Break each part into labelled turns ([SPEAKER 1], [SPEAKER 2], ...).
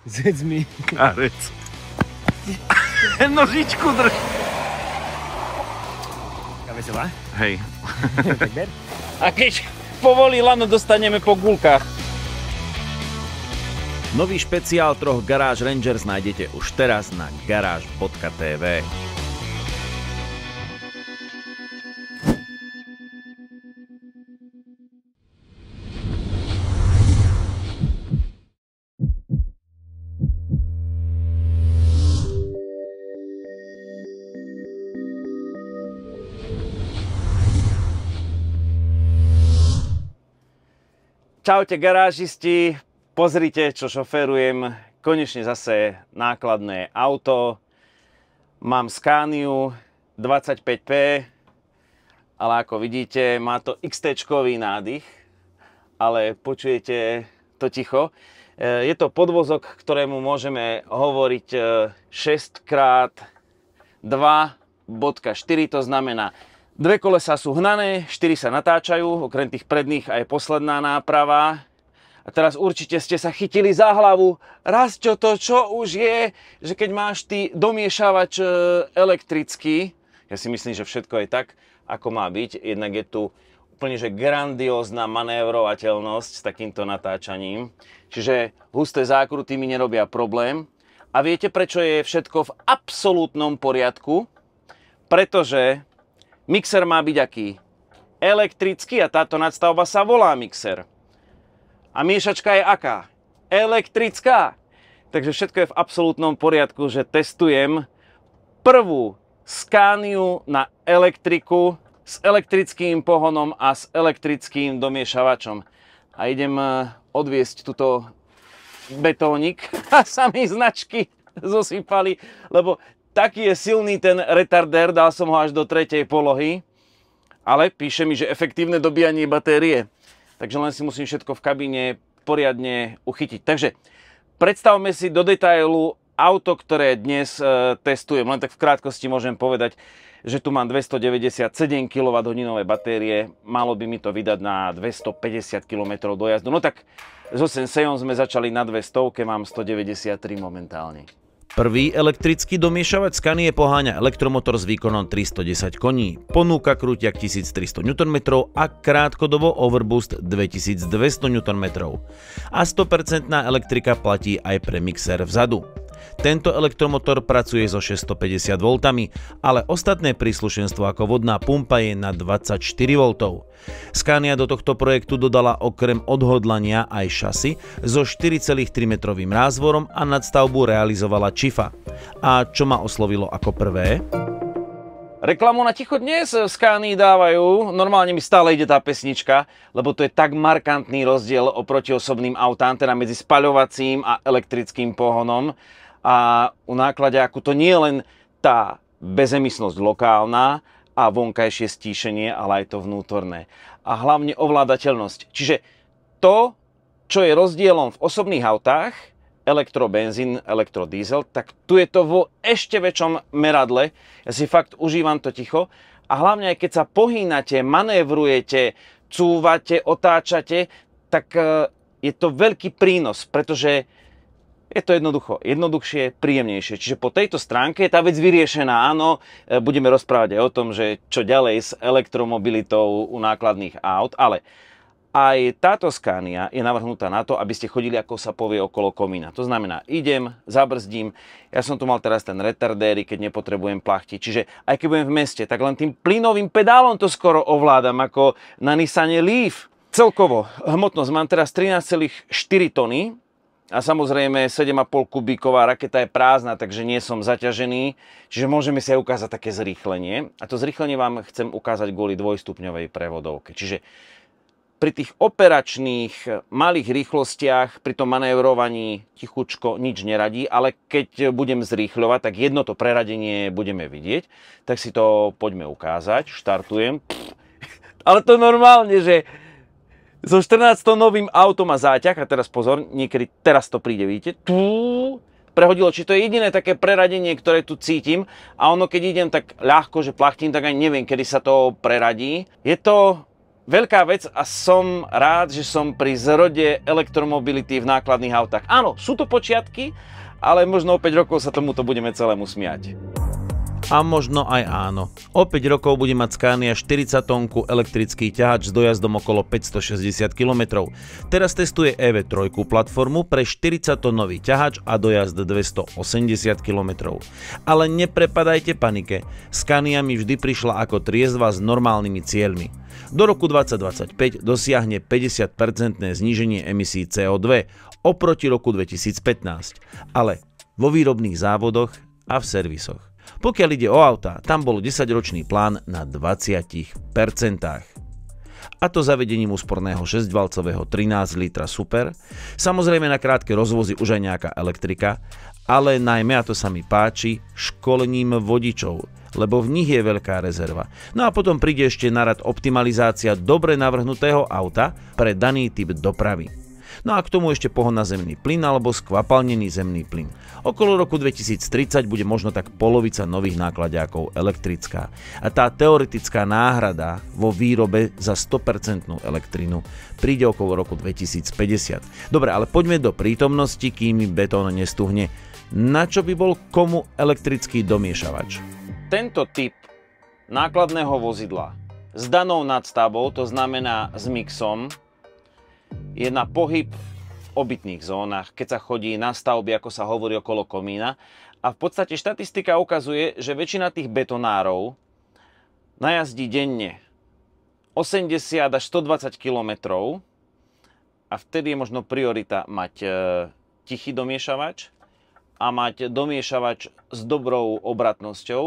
[SPEAKER 1] Zjedz mi.
[SPEAKER 2] Karec. Nožičku drž.
[SPEAKER 1] Taká veselá?
[SPEAKER 2] Hej.
[SPEAKER 1] Tak ber.
[SPEAKER 2] A keď povolí lano, dostaneme po gulkách. Nový špeciál troch Garage Rangers nájdete už teraz na garage.tv. Čaute garážisti, pozrite, čo šoférujem. Konečne zase nákladné auto. Mám Scaniu 25P, ale ako vidíte, má to XT-čkový nádych, ale počujete to ticho. Je to podvozok, ktorému môžeme hovoriť 6x2.4, to znamená, dve kolesá sú hnané, 4 sa natáčajú, okrem tých predných aj posledná náprava. A teraz určite ste sa chytili za hlavu. Raz čo už je, že keď máš ty domiešavač elektrický, ja si myslím, že všetko je tak, ako má byť. Jednak je tu úplne že grandiózna manévrovateľnosť s takýmto natáčaním. Čiže husté zákruty mi nerobia problém. A viete, prečo je všetko v absolútnom poriadku? Pretože mixer má byť aký? Elektrický a táto nadstavba sa volá mixer. A miešačka je aká? Elektrická. Takže všetko je v absolútnom poriadku, že testujem prvú Scaniu na elektriku s elektrickým pohonom a s elektrickým domiešavačom. A idem odviesť túto betónik a sami značky zosypali, lebo taký je silný ten retardér, dal som ho až do 3. polohy, ale píše mi, že efektívne dobíjanie batérie. Takže len si musím všetko v kabíne poriadne uchytiť. Takže predstavme si do detailu auto, ktoré dnes testujem. Len tak v krátkosti môžem povedať, že tu mám 297 kWh batérie. Malo by mi to vydať na 250 km dojazdu. No tak so Senseiom sme začali na 200, mám 193 momentálne. Prvý elektrický domiešavač Scanie poháňa elektromotor s výkonom 310 koní, ponúka krúťak 1300 Nm a krátkodobo overboost 2200 Nm. A 100% elektrika platí aj pre mixer vzadu. Tento elektromotor pracuje so 650 V, ale ostatné príslušenstvo ako vodná pumpa je na 24 V. Scania do tohto projektu dodala okrem odhodlania aj šasy so 4,3 metrovým rázvorom a nadstavbu realizovala Čifa. A čo ma oslovilo ako prvé? Reklamu na ticho dnes v Scanii dávajú, normálne mi stále ide tá pesnička, lebo to je tak markantný rozdiel oproti osobným autám, teda medzi spaľovacím a elektrickým pohonom. A u náklaďáku to nie je len tá bezemisnosť lokálna a vonkajšie stíšenie, ale aj to vnútorné. A hlavne ovládateľnosť. Čiže to, čo je rozdielom v osobných autách, elektrobenzín, elektrodiesel, tak tu je to vo ešte väčšom meradle. Ja si fakt užívam to ticho. A hlavne aj keď sa pohýnate, manévrujete, cúvate, otáčate, tak je to veľký prínos, pretože je to jednoduchšie, príjemnejšie. Čiže po tejto stránke je tá vec vyriešená. Áno, budeme rozprávať aj o tom, že čo ďalej s elektromobilitou u nákladných aut, ale aj táto Scania je navrhnutá na to, aby ste chodili, ako sa povie, okolo komína. To znamená, idem, zabrzdím, ja som tu mal teraz ten retardéry, keď nepotrebujem plachtiť. Čiže aj keď budem v meste, tak len tým plynovým pedálom to skoro ovládam, ako na Nissane Leaf. Celkovo hmotnosť mám teraz 13,4 tony, a samozrejme 7,5 kubíková raketa je prázdna, takže nie som zaťažený. Čiže môžeme si aj ukázať také zrýchlenie. A to zrýchlenie vám chcem ukázať kvôli dvojstupňovej prevodovke. Čiže pri tých operačných malých rýchlostiach, pri tom manévrovaní tichučko nič neradí, ale keď budem zrýchľovať, tak jedno to preradenie budeme vidieť. Tak si to poďme ukázať. Štartujem. Ale to normálne, že so 14-tonovým autom a záťah, a teraz pozor, niekedy teraz to príde, vidíte, prehodilo, či to je jediné také preradenie, ktoré tu cítim, a ono keď idem tak ľahko, že plachtím, tak ani neviem, kedy sa to preradí. Je to veľká vec a som rád, že som pri zrode elektromobility v nákladných autách. Áno, sú to počiatky, ale možno o 5 rokov sa tomuto budeme celému smiať.
[SPEAKER 3] A možno aj áno. O 5 rokov bude mať Scania 40-tonku elektrický ťahač s dojazdom okolo 560 km. Teraz testuje EV3 platformu pre 40-tonový ťahač a dojazd 280 km. Ale neprepadajte panike. Scania mi vždy prišla ako triezva s normálnymi cieľmi. Do roku 2025 dosiahne 50% zníženie emisí CO2 oproti roku 2015, ale vo výrobných závodoch a v servisoch. Pokiaľ ide o autá, tam bol 10-ročný plán na 20%. A to zavedením úsporného 6-valcového 13 litra Super, samozrejme na krátke rozvozy už aj nejaká elektrika, ale najmä, a to sa mi páči, školením vodičov, lebo v nich je veľká rezerva. No a potom príde ešte na rad optimalizácia dobre navrhnutého auta pre daný typ dopravy. No a k tomu ešte pohon na zemný plyn alebo skvapalnený zemný plyn. Okolo roku 2030 bude možno tak polovica nových náklaďákov elektrická. A tá teoretická náhrada vo výrobe za 100% elektrinu príde okolo roku 2050. Dobre, ale poďme do prítomnosti, kým mi betón nestuhne. Na čo by bol komu elektrický domiešavač?
[SPEAKER 2] Tento typ nákladného vozidla s danou nadstavbou, to znamená s mixom, je na pohyb v obytných zónach, keď sa chodí na stavby, ako sa hovorí, okolo komína. A v podstate štatistika ukazuje, že väčšina tých betonárov najazdí denne 80 až 120 km a vtedy je možno priorita mať tichý domiešavač a mať domiešavač s dobrou obratnosťou.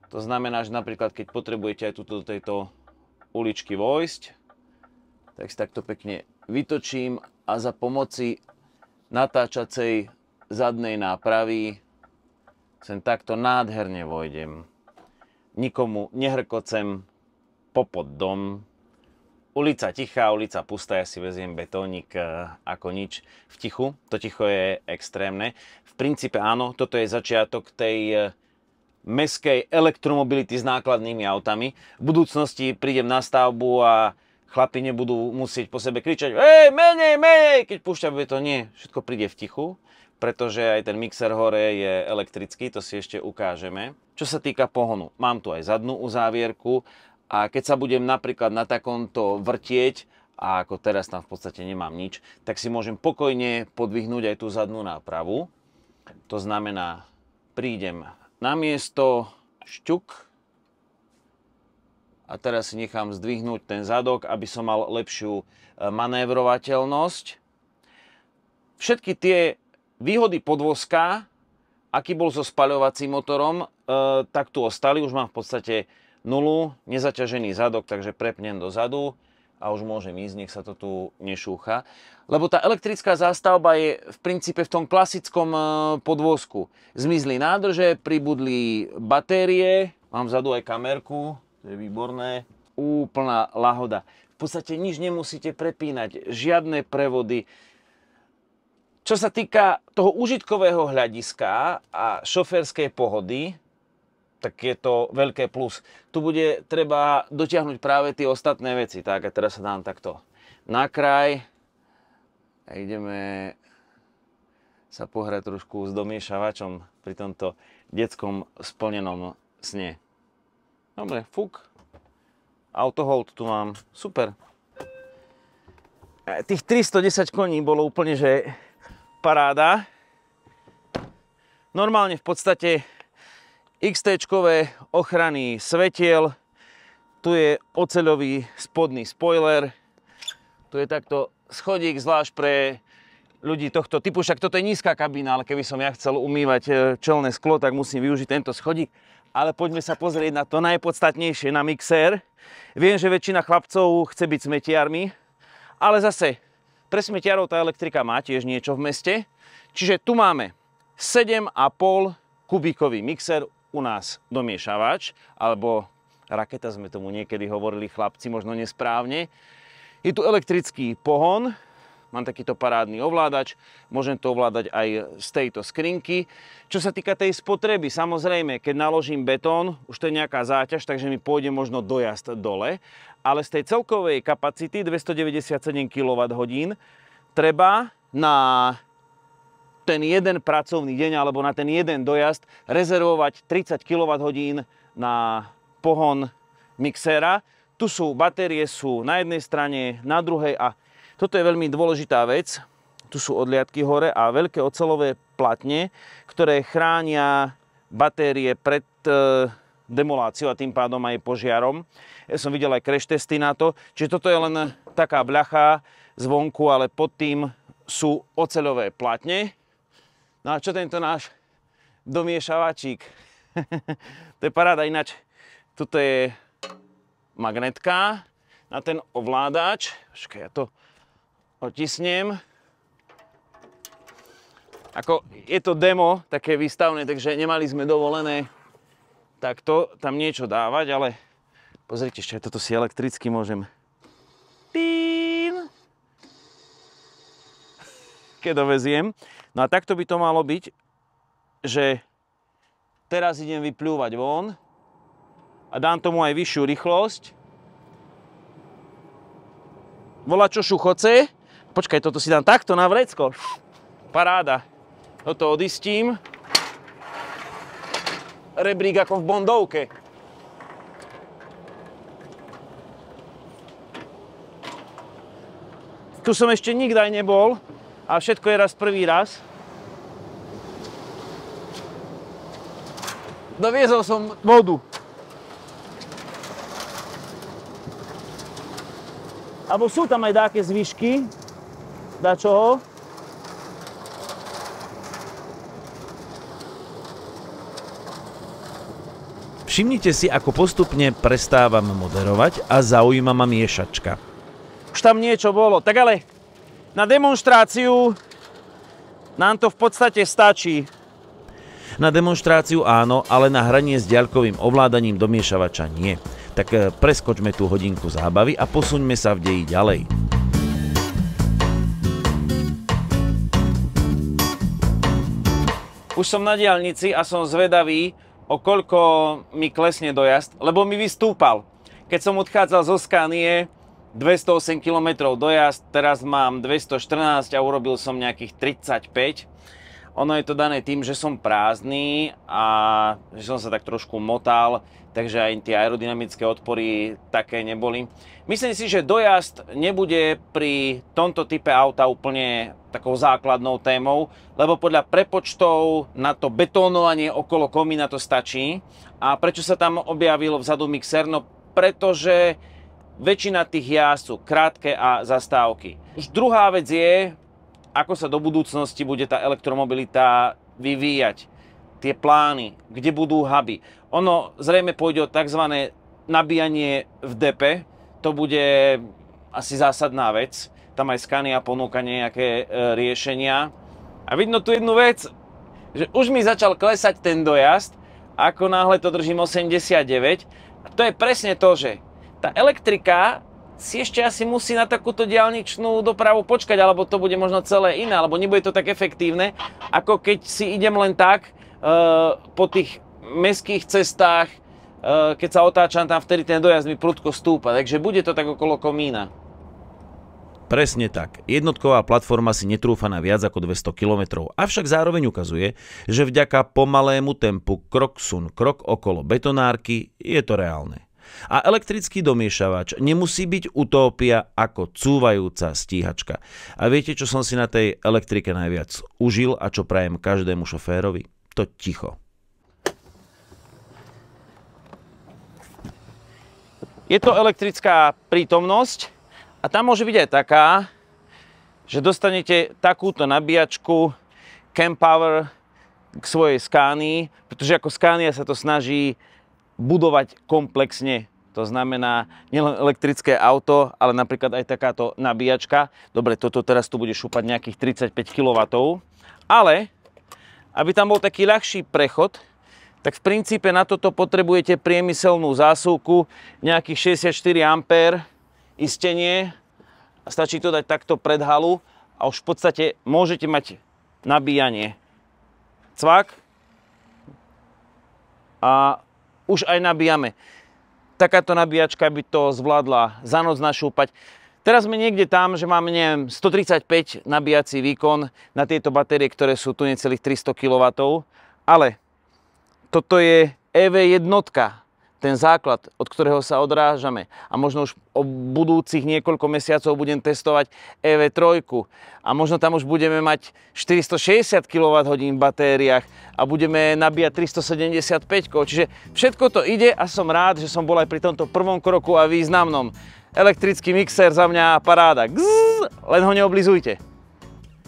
[SPEAKER 2] To znamená, že napríklad keď potrebujete aj do tejto uličky vojsť, tak si takto pekne vytočím a za pomoci natáčacej zadnej nápravy sem takto nádherne vojdem. Nikomu nehrkocem popod dom. Ulica tichá, ulica pustá, ja si veziem betónik ako nič v tichu. To ticho je extrémne. V princípe áno, toto je začiatok tej mestskej elektromobility s nákladnými autami. V budúcnosti prídem na stavbu a chlapi nebudú musieť po sebe kričať menej, menej, keď púšťa betón. Nie, všetko príde v tichu, pretože aj ten mixer hore je elektrický, to si ešte ukážeme. Čo sa týka pohonu, mám tu aj zadnú uzávierku a keď sa budem napríklad na takomto vrtieť, a ako teraz tam v podstate nemám nič, tak si môžem pokojne podvihnúť aj tú zadnú nápravu. To znamená, prídem na miesto, šťuk, a teraz si nechám zdvihnúť ten zadok, aby som mal lepšiu manévrovateľnosť. Všetky tie výhody podvozka, aký bol so spaľovacím motorom, tak tu ostali. Už mám v podstate nulu, nezaťažený zadok, takže prepnem dozadu a už môžem ísť, nech sa to tu nešúcha. Lebo tá elektrická zástavba je v princípe v tom klasickom podvozku. Zmizli nádrže, pribudli batérie, mám vzadu aj kamerku. To je výborné. Úplná lahoda. V podstate nič nemusíte prepínať, žiadne prevody. Čo sa týka toho užitkového hľadiska a šoférskej pohody, tak je to veľké plus. Tu bude treba dotiahnuť práve tie ostatné veci. Tak a teraz sa dám takto na kraj a ideme sa pohrať trošku s domiešavačom pri tomto detskom splnenom sne. Dobre, fuk. Autohold tu mám. Super. Tých 310 koní bolo úplne, že paráda. Normálne v podstate XT-čkové ochrany svetiel. Tu je oceľový spodný spoiler. Tu je takto schodík zvlášť pre ľudí tohto typu. Však toto je nízka kabína, ale keby som ja chcel umývať čelné sklo, tak musím využiť tento schodík. Ale poďme sa pozrieť na to najpodstatnejšie, na mixér. Viem, že väčšina chlapcov chce byť smetiarmi, ale zase pre smetiarov tá elektrika má tiež niečo v meste. Čiže tu máme 7,5 kubíkový mixer, u nás domiešavač, alebo raketa sme tomu niekedy hovorili chlapci, možno nesprávne. Je tu elektrický pohon, mám takýto parádny ovládač, môžem to ovládať aj z tejto skrinky. Čo sa týka tej spotreby, samozrejme, keď naložím betón, už to je nejaká záťaž, takže mi pôjde možno dojazd dole, ale z tej celkovej kapacity 297 kWh treba na ten jeden pracovný deň alebo na ten jeden dojazd rezervovať 30 kWh na pohon mixéra. Tu sú batérie, sú na jednej strane, na druhej a toto je veľmi dôležitá vec. Tu sú odliadky hore a veľké oceľové platne, ktoré chránia batérie pred demoláciou a tým pádom aj požiarom. Ja som videl aj crash testy na to, čiže toto je len taká bľacha zvonku, ale pod tým sú oceľové platne. No a čo tento náš domiešavačík? To je paráda, ináč toto je magnetka na ten ovládač. Počkaj, ja to otisnem. Ako je to demo, také výstavné, takže nemali sme dovolené takto tam niečo dávať, ale pozrite, ešte toto si elektricky môžem. Tín! Keď doveziem. No a takto by to malo byť, že teraz idem vypľúvať von a dám tomu aj vyššiu rýchlosť. Volá čo šuchoce. Počkaj, toto si dám takto na vrecko. Paráda. Toto odistím. Rebrík ako v Bondovke. Tu som ešte nikdy nebol a všetko je raz prvý raz. Doviezol som vodu. Alebo sú tam aj dáke zvyšky, dačoho.
[SPEAKER 3] Všimnite si, ako postupne prestávam moderovať a zaujíma ma miešačka.
[SPEAKER 2] Už tam niečo bolo, tak ale na demonštráciu nám to v podstate stačí.
[SPEAKER 3] Na demonštráciu áno, ale na hranie s diaľkovým ovládaním domiešavača nie. Tak preskočme tú hodinku zábavy a posuňme sa v deji ďalej.
[SPEAKER 2] Už som na diaľnici a som zvedavý, o koľko mi klesne dojazd, lebo mi vystúpal. Keď som odchádzal zo Scanie, 208 km dojazd, teraz mám 214 a urobil som nejakých 35. Ono je to dané tým, že som prázdny a že som sa tak trošku motal, takže aj tie aerodynamické odpory také neboli. Myslím si, že dojazd nebude pri tomto type auta úplne takou základnou témou, lebo podľa prepočtov na to betónovanie okolo komína to stačí. A prečo sa tam objavil vzadu mixér? No pretože väčšina tých jazd sú krátke a zastávky. Už druhá vec je, ako sa do budúcnosti bude tá elektromobilita vyvíjať. Tie plány, kde budú huby. Ono zrejme pôjde o tzv. Nabíjanie v depe. To bude asi zásadná vec. Tam aj Scania ponúka nejaké riešenia. A vidno tu jednu vec, že už mi začal klesať ten dojazd, ako náhle to držím 89. A to je presne to, že tá elektrika si ešte asi musí na takúto diaľničnú dopravu počkať, alebo to bude možno celé iné, alebo nebude to tak efektívne, ako keď si idem len tak po tých mestských cestách, keď sa otáčam tam, vtedy ten dojazd mi prudko stúpa, takže bude to tak okolo komína.
[SPEAKER 3] Presne tak. Jednotková platforma si netrúfa na viac ako 200 km, avšak zároveň ukazuje, že vďaka pomalému tempu krok sun, krok okolo betonárky je to reálne. A elektrický domiešavač nemusí byť utópia ako cúvajúca stíhačka. A viete, čo som si na tej elektrike najviac užil a čo prajem každému šoférovi? To ticho.
[SPEAKER 2] Je to elektrická prítomnosť a tam môže byť aj taká, že dostanete takúto nabíjačku Kempower k svojej Scanii, pretože ako Scania sa to snaží budovať komplexne. To znamená nielen elektrické auto, ale napríklad aj takáto nabíjačka. Dobre, toto teraz tu bude šúpať nejakých 35 kW. Ale, aby tam bol taký ľahší prechod, tak v princípe na toto potrebujete priemyselnú zásuvku, nejakých 64 A istenie. A stačí to dať takto pred halu a už v podstate môžete mať nabíjanie. Cvak a už aj nabíjame. Takáto nabíjačka by to zvládla za noc našúpať. Teraz sme niekde tam, že máme, neviem, 135 nabíjací výkon na tieto batérie, ktoré sú tu necelých 300 kW, ale toto je EV1, ten základ, od ktorého sa odrážame. A možno už o budúcich niekoľko mesiacov budem testovať EV3. A možno tam už budeme mať 460 kWh v batériách a budeme nabíjať 375. Čiže všetko to ide a som rád, že som bol aj pri tomto prvom kroku a významnom. Elektrický mixér za mňa paráda. Gzzz, len ho neoblizujte.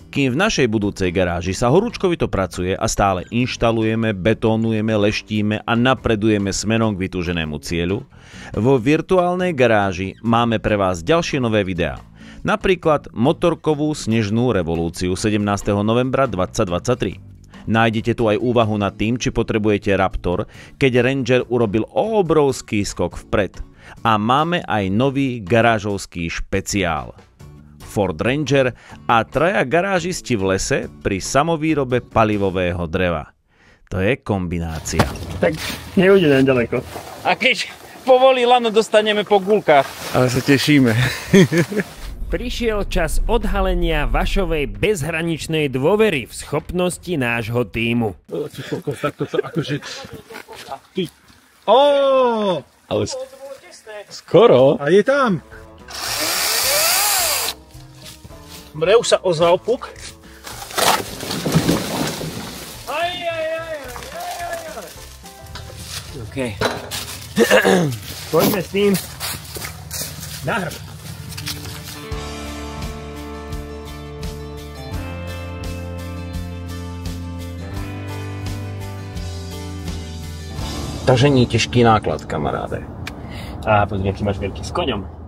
[SPEAKER 3] Kým v našej budúcej garáži sa horúčkovito pracuje a stále inštalujeme, betónujeme, leštíme a napredujeme smerom k vytúženému cieľu, vo virtuálnej garáži máme pre vás ďalšie nové videá. Napríklad motorkovú snežnú revolúciu 17. novembra 2023. Nájdete tu aj úvahu nad tým, či potrebujete Raptor, keď Ranger urobil obrovský skok vpred. A máme aj nový garážovský špeciál. Ford Ranger a traja garážisti v lese pri samovýrobe palivového dreva. To je kombinácia.
[SPEAKER 1] Tak neújdeme ďaleko.
[SPEAKER 2] A keď povolí lano, dostaneme po gulkách.
[SPEAKER 1] Ale sa tešíme.
[SPEAKER 4] Prišiel čas odhalenia vašovej bezhraničnej dôvery v schopnosti nášho tímu.
[SPEAKER 1] Takto to akože... Ó! Ale skoro. A je tam.
[SPEAKER 2] Dobre, už sa ozval puk.
[SPEAKER 4] OK. Poďme s tým na hrb.
[SPEAKER 2] Takže nie ťažký náklad, kamaráde.
[SPEAKER 4] A pozri, aký máš veľký s koňom.